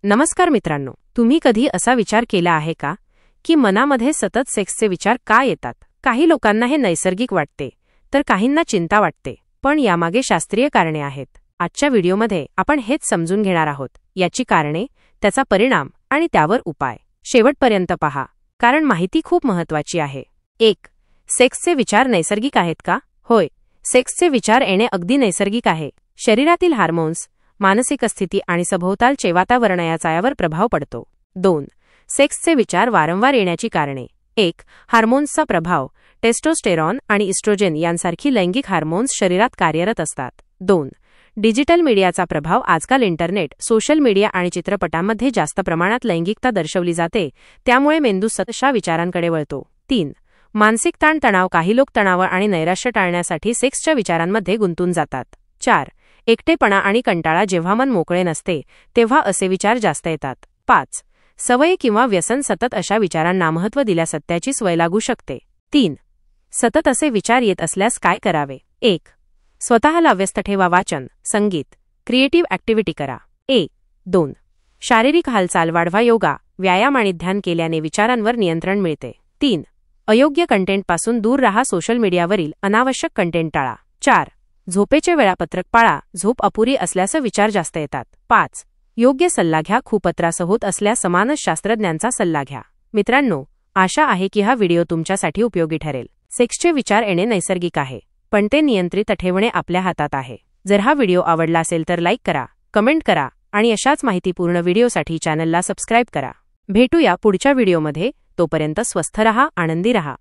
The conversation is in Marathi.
नमस्कार मित्रांनो, तुम्ही कधी असा विचार केला आहे का की मनामध्ये सतत सेक्सचे विचार का येतात? काही लोकांना हे नैसर्गिक वाटते, तर काहींना चिंता वाटते, पण यामागे शास्त्रीय कारणे आहेत. आजच्या व्हिडिओमध्ये आपण हेच समजून घेणार आहोत, याची कारणे, त्याचा परिणाम आणि त्यावर उपाय. शेवटपर्यंत पहा, कारण माहिती खूप महत्त्वाची आहे. 1. सेक्सचे विचार नैसर्गिक आहेत का? होय, सेक्सचे विचार येणे अगदी नैसर्गिक आहे. शरीरातील हार्मोन्स, मानसिक स्थिती आणि सभोवतालचे वातावरण यावर प्रभाव पडतो. 2. सेक्सचे विचार वारंवार येण्याची कारणे. 1. हार्मोन्सचा प्रभाव. टेस्टोस्टेरॉन आणि इस्ट्रोजेन यांसारखी लैंगिक हार्मोन्स शरीरात कार्यरत असतात. 2. डिजिटल मीडियाचा प्रभाव. आजकाल इंटरनेट, सोशल मीडिया आणि चित्रपटांमध्ये जास्त प्रमाणात लैंगिकता दर्शवली जाते, त्यामुळे मेंदू सततशा विचारांकडे वळतो. 3. मानसिक ताणतणाव. काही लोक तणाव आणि नैराश्य टाळण्यासाठी सेक्सच्या विचारांमध्ये गुंतून जातात. 4. एकटेपणा आणि कंटाळा. जेव्हा मन मोकळे नसते तेव्हा असे विचार जास्त येतात. 5. सवय किंवा व्यसन. सतत अशा विचारांना महत्त्व दिल्यास सत्याची सवय लागू शकते. 3. सतत असे विचार येत असल्यास काय करावे? 1. स्वतःला व्यस्त ठेवा. वाचन, संगीत, क्रिएटिव्ह ॲक्टिव्हिटी करा. 2. शारीरिक हालचाल वाढवा. योगा, व्यायाम आणि ध्यान केल्याने विचारांवर नियंत्रण मिळते. 3. अयोग्य कंटेंटपासून दूर राहा. सोशल मीडियावरील अनावश्यक कंटेंट टाळा. 4. झोपेचे वेळापत्रक पाळा. झोप अपुरी असल्यास विचार जास्त येतात. 5. योग्य सल्ला घ्या. खूप त्रास होत असल्यास समानच शास्त्रज्ञांचा सल्ला घ्या. मित्रांनो, आशा आहे की हा व्हिडिओ तुमच्यासाठी उपयोगी ठरेल. सेक्सचे विचार येणे नैसर्गिक आहे, पण ते नियंत्रित ठेवणे आपल्या हातात आहे. जर हा व्हिडिओ आवडला असेल तर लाईक करा, कमेंट करा आणि अशाच माहितीपूर्ण व्हिडिओसाठी चॅनलला सबस्क्राईब करा. भेटूया पुढच्या व्हिडिओमध्ये. तोपर्यंत स्वस्थ रहा, आनंदी रहा.